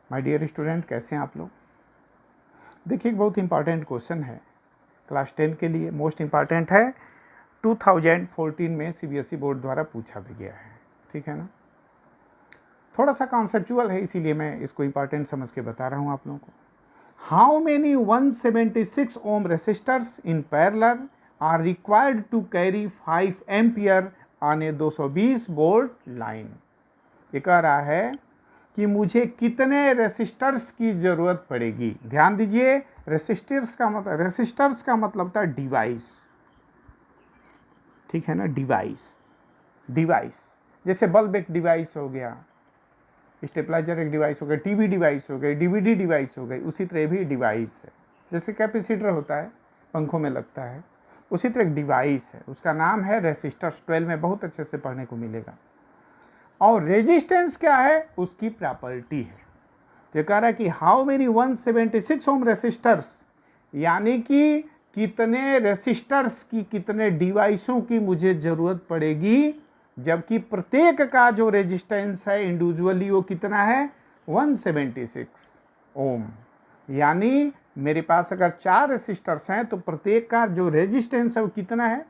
My dear student, कैसे हैं आप लोग। देखिए, एक बहुत इंपॉर्टेंट क्वेश्चन है क्लास 10 के लिए, मोस्ट इंपॉर्टेंट है। 2014 में सीबीएसई बोर्ड द्वारा पूछा भी गया है, ठीक है ना। थोड़ा सा कॉन्सेप्चुअल है, इसीलिए मैं इसको इंपॉर्टेंट समझ के बता रहा हूँ आप लोगों को। How many 176 ohm resistors in parallel are required to carry 5 ampere on a 220 volt line. ये कह रहा है कि मुझे कितने रेसिस्टर्स की जरूरत पड़ेगी। ध्यान दीजिए, रेसिस्टर्स का मतलब था डिवाइस, ठीक है ना। डिवाइस जैसे बल्ब एक डिवाइस हो गया, स्टेबलाइजर एक डिवाइस हो गया, टीवी डिवाइस हो गई, डीवीडी डिवाइस हो गई, उसी तरह भी डिवाइस है। जैसे कैपेसिटर होता है, पंखों में लगता है, उसी तरह एक डिवाइस है, उसका नाम है रेसिस्टर्स। 12 में बहुत अच्छे से पढ़ने को मिलेगा। और रेजिस्टेंस क्या है, उसकी प्रॉपर्टी है। तो कह रहा है कि हाउ मेनी 176 ओम रेसिस्टर्स, यानी कि कितने रेसिस्टर्स की, कितने डिवाइसों की मुझे जरूरत पड़ेगी, जबकि प्रत्येक का जो रेजिस्टेंस है इंडिविजुअली वो कितना है, 176 ओम। यानी मेरे पास अगर 4 रेसिस्टर्स हैं तो प्रत्येक का जो रेजिस्टेंस है वो कितना है,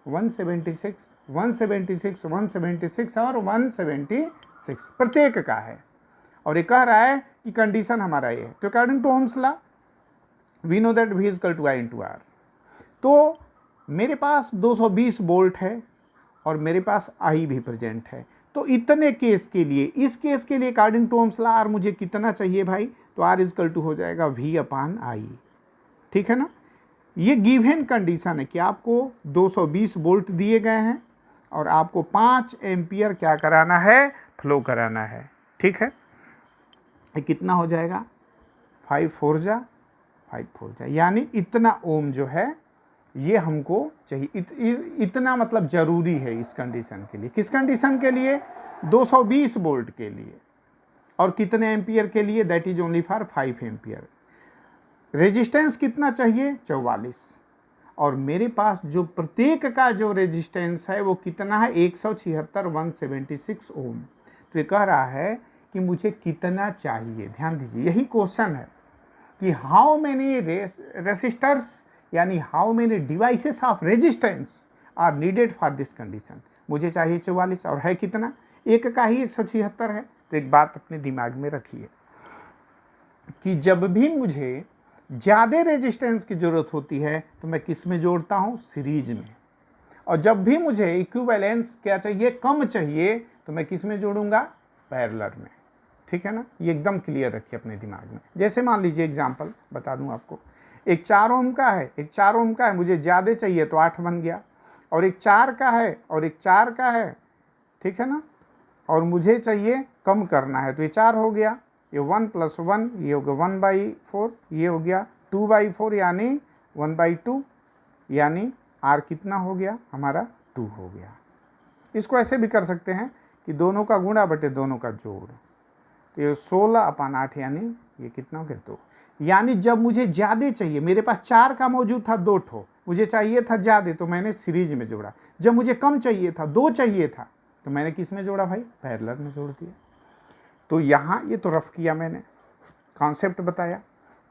176 176 176 और 176 प्रत्येक का है। और ये कह रहा है कि कंडीशन हमारा ये है। तो according to Ohm's law we know that V equal to I into R। तो मेरे पास 220 वोल्ट है और मेरे पास I भी प्रेजेंट है। तो इतने केस के लिए, इस केस के लिए according to Ohm's law R मुझे कितना चाहिए भाई, तो R इक्वल टू हो जाएगा V अपॉन I, ठीक है ना। ये गिवन कंडीशन है कि आपको 220 वोल्ट दिए गए हैं और आपको 5 एम्पियर क्या कराना है, फ्लो कराना है, ठीक है। ये कितना हो जाएगा, 5 4 जा 5 4 जा, यानी इतना ओम जो है ये हमको चाहिए। इतना मतलब जरूरी है इस कंडीशन के लिए। किस कंडीशन के लिए, 220 वोल्ट के लिए। और कितने एम्पियर के लिए, that is only for 5 ampere. Resistance कितना चाहिए, 44। और मेरे पास जो प्रत्येक का जो रेजिस्टेंस है वो कितना है, 176 176 ओम। तो ये कह रहा है कि मुझे कितना चाहिए। ध्यान दीजिए, यही क्वेश्चन है कि हाउ मेनी रेसिस्टर्स, यानी how many devices of resistance R needed for this condition. मुझे चाहिए 44 और है कितना, एक का ही 176 है। तो एक बात अपने दिमाग में रखिए कि जब भी मुझे ज़्यादा रेजिस्टेंस की ज़रूरत होती है तो मैं किस में जोड़ता हूँ, सीरीज में। और जब भी मुझे इक्विवेलेंस क्या चाहिए, कम चाहिए, तो मैं किस में जोड़ूंगा, पैरेलल में, ठीक है ना। ये एकदम क्लियर रखिए अपने दिमाग में। जैसे मान लीजिए एग्जांपल बता दूं आपको, एक 4 ओम का है, एक 4 ओम का है, मुझे ज़्यादा चाहिए तो 8 बन गया। और एक 4 का है और एक 4 का है, ठीक है ना। और मुझे चाहिए कम करना है तो ये 4 हो गया, ये 1 + 1 ये हो गया 1/4, ये हो गया 2/4 यानी 1/2, यानी R कितना हो गया हमारा, 2 हो गया। इसको ऐसे भी कर सकते हैं कि दोनों का गुणा बटे दोनों का जोड़। तो ये 16/8 यानी ये कितना हो गया, 2। यानी जब मुझे ज़्यादा चाहिए, मेरे पास 4 का मौजूद था 2 ठो, मुझे चाहिए था ज़्यादा तो मैंने सीरीज में जोड़ा। जब मुझे कम चाहिए था, 2 चाहिए था, तो मैंने किस में जोड़ा भाई, पैरेलल में जोड़ दिया। तो यहाँ ये तो रफ किया मैंने, कॉन्सेप्ट बताया।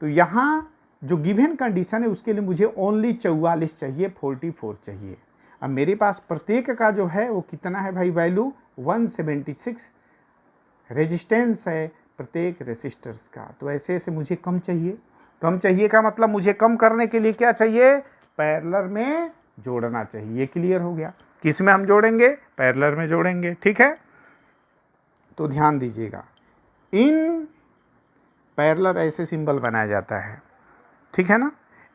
तो यहाँ जो गिवन कंडीशन है उसके लिए मुझे ओनली 44 चाहिए, 44 चाहिए। अब मेरे पास प्रत्येक का जो है वो कितना है भाई, वैल्यू 176 रेजिस्टेंस है प्रत्येक रेसिस्टर्स का। तो ऐसे ऐसे मुझे कम चाहिए। कम चाहिए का मतलब मुझे कम करने के लिए क्या चाहिए, पैरेलल में जोड़ना चाहिए। ये क्लियर हो गया। किस में हम जोड़ेंगे, पैरेलल में जोड़ेंगे, ठीक है। तो ध्यान दीजिएगा, इन पैरेलल ऐसे सिंबल बनाया जाता है, ठीक है ना।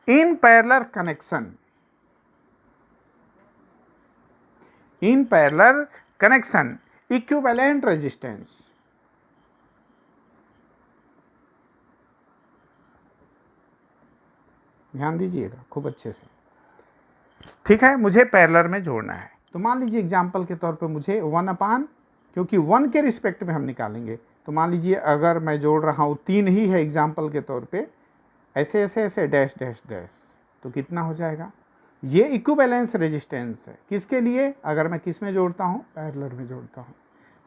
In parallel connection, in parallel connection equivalent resistance, ध्यान दीजिएगा खूब अच्छे से, ठीक है। मुझे पैरेलल में जोड़ना है। तो मान लीजिए एग्जांपल के तौर पे मुझे 1/, क्योंकि 1 के रिस्पेक्ट में हम निकालेंगे, तो मान लीजिए अगर मैं जोड़ रहा हूँ 3 ही है एग्जांपल के तौर पे, ऐसे ऐसे ऐसे डैश डैश डैश, तो कितना हो जाएगा, ये इक्विवेलेंस रेजिस्टेंस है। किसके लिए, अगर मैं किस में जोड़ता हूँ, पैरेलल में जोड़ता हूँ।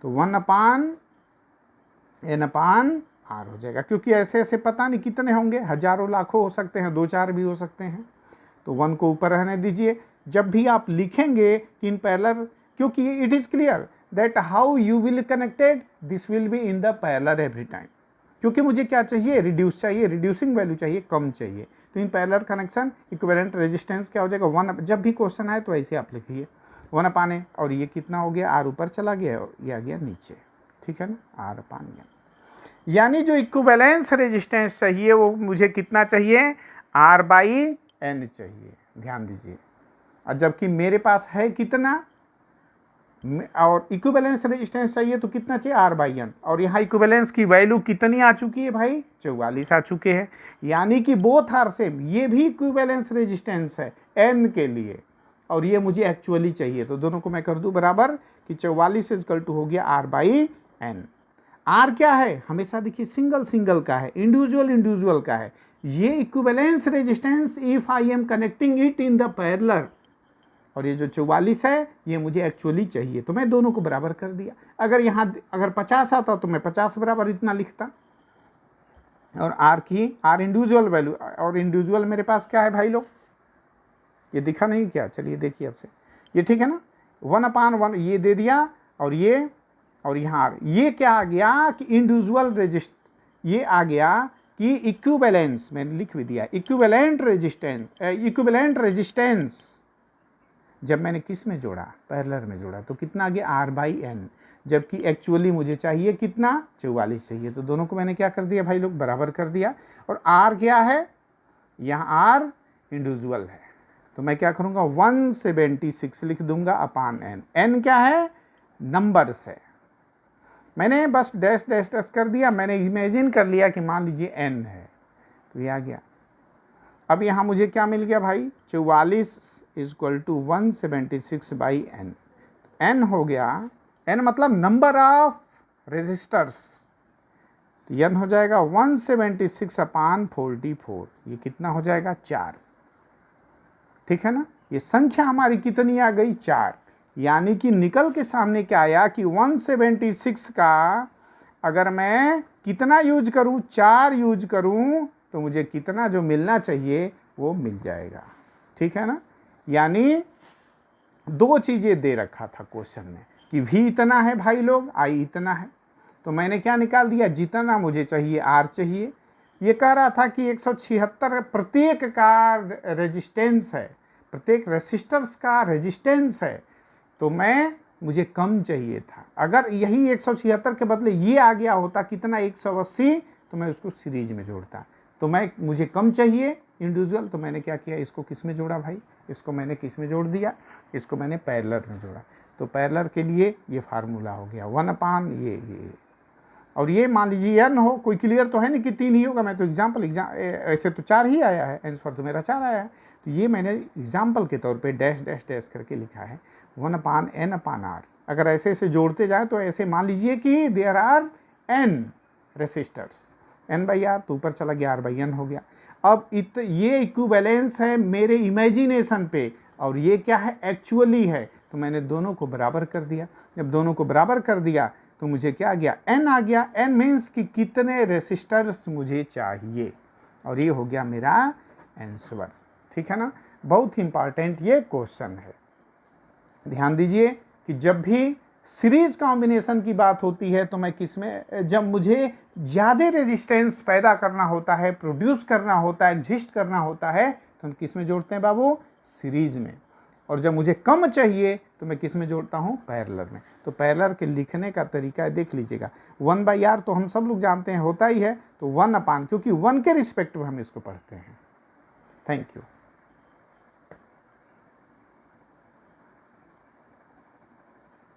तो 1/n/, आर हो जाएगा, क्योंकि ऐसे ऐसे पता नहीं कितने होंगे, हजारों लाखों हो सकते हैं, 2-4 भी हो सकते हैं। तो 1 को ऊपर रहने दीजिए। जब भी आप लिखेंगे कि इन पैरेलल, क्योंकि it is clear that how you will connected, this will be in the parallel every time, क्योंकि मुझे क्या चाहिए, रिड्यूस चाहिए, रिड्यूसिंग वैल्यू चाहिए, कम चाहिए। तो in parallel connection equivalent resistance क्या हो जाएगा 1, जब भी क्वेश्चन आए तो ऐसे आप लिखिए 1/n, और ये कितना हो गया, आर ऊपर चला गया और ये आ गया नीचे, ठीक है ना, R/n। यानी जो इक्विवेलेंस रेजिस्टेंस चाहिए वो मुझे कितना चाहिए, R/n चाहिए, ध्यान दीजिए। और जबकि मेरे पास है कितना, और इक्विवेलेंस रेजिस्टेंस चाहिए तो कितना चाहिए, R/n, और यहाँ इक्विवेलेंस की वैल्यू कितनी आ चुकी है भाई, 44 आ चुके हैं। यानी कि बोथ आर सेम, ये भी इक्विवेलेंस रेजिस्टेंस है n के लिए, और ये मुझे एक्चुअली चाहिए, तो दोनों को मैं कर दूं बराबर कि 44 इक्वल टू हो गया R/n। R क्या है, हमेशा देखिए सिंगल सिंगल का है, इंडिविजुअल इंडिविजुअल का है। ये equivalence resistance if I am connecting it in the parallel, और ये जो 44 है ये मुझे एक्चुअली चाहिए, तो मैं दोनों को बराबर कर दिया। अगर यहाँ अगर 50 आता तो मैं 50 बराबर इतना लिखता, और R इंडिविजुअल वैल्यू, और इंडिविजुअल मेरे पास क्या है भाई लोग, ये दिखा नहीं क्या, चलिए देखिए अब से, ये ठीक है ना, 1/1 ये दे दिया, और यहाँ R, ये क्या आ गया कि इंडिविजुअल ये आ गया कि इक्विवेलेंस, मैंने लिख भी दिया, इक्विवेलेंट रेजिस्टेंस जब मैंने किस में जोड़ा, पैरेलल में जोड़ा, तो कितना आ गया R/n, जबकि एक्चुअली मुझे चाहिए कितना, 44 चाहिए, तो दोनों को मैंने क्या कर दिया भाई लोग, बराबर कर दिया। और R क्या है, यहाँ R इंडिविजुअल है, तो मैं क्या करूँगा 176 लिख दूंगा अपान n। n क्या है, नंबर्स है, मैंने बस डैश डैश डैश कर दिया, मैंने इमेजिन कर लिया कि मान लीजिए n है, तो ये आ गया। अब यहाँ मुझे क्या मिल गया भाई, 44 इक्वल टू 176/n, n हो गया, n मतलब नंबर ऑफ रेजिस्टर्स, तो n हो जाएगा 176/44, ये कितना हो जाएगा 4, ठीक है ना। ये संख्या हमारी कितनी आ गई, 4, यानी कि निकल के सामने क्या आया कि 176 का अगर मैं कितना यूज करूं, 4 यूज करूं, तो मुझे कितना जो मिलना चाहिए वो मिल जाएगा, ठीक है ना। यानी 2 चीज़ें दे रखा था क्वेश्चन में कि V इतना है भाई लोग, I इतना है, तो मैंने क्या निकाल दिया, जितना मुझे चाहिए R चाहिए। ये कह रहा था कि 176 प्रत्येक का रेजिस्टेंस है, प्रत्येक रेसिस्टर्स का रेजिस्टेंस है, तो मुझे कम चाहिए था। अगर यही 176 के बदले ये आ गया होता कितना 180, तो मैं उसको सीरीज में जोड़ता। तो मुझे कम चाहिए इंडिविजुअल, तो मैंने क्या किया, इसको किस में जोड़ा भाई, इसको मैंने किस में जोड़ दिया, इसको मैंने पैरेलल में जोड़ा। तो पैरेलल के लिए ये फार्मूला हो गया 1/, ये और ये मान लीजिए n हो, कोई क्लियर तो है नहीं कि 3 ही होगा, मैं तो एग्जाम्पल ऐसे तो 4 ही आया है, आंसर तो मेरा 4 आया है, तो ये मैंने एग्जाम्पल के तौर पे डैश डैश डैश करके लिखा है 1/n/r। अगर ऐसे ऐसे जोड़ते जाए तो ऐसे मान लीजिए कि there are n resistors, n/r, तो ऊपर चला गया R/n हो गया। अब ये इक्विवेलेंस है मेरे इमेजिनेशन पे, और ये क्या है, एक्चुअली है, तो मैंने दोनों को बराबर कर दिया। जब दोनों को बराबर कर दिया तो मुझे क्या आ गया, n आ गया। n मीन्स कि कितने रेसिस्टर्स मुझे चाहिए, और ये हो गया मेरा आंसर, ठीक है ना। बहुत ही इंपॉर्टेंट ये क्वेश्चन है। ध्यान दीजिए कि जब भी सीरीज कॉम्बिनेशन की बात होती है तो मैं किसमें, जब मुझे ज़्यादा रेजिस्टेंस पैदा करना होता है, प्रोड्यूस करना होता है, एग्जिस्ट करना होता है, तो हम किस में जोड़ते हैं बाबू, सीरीज में। और जब मुझे कम चाहिए तो मैं किस में जोड़ता हूँ, पैरेलल में। तो पैरेलल के लिखने का तरीका है, देख लीजिएगा 1/r तो हम सब लोग जानते हैं होता ही है, तो 1/, क्योंकि 1 के रिस्पेक्ट में हम इसको पढ़ते हैं। Thank you.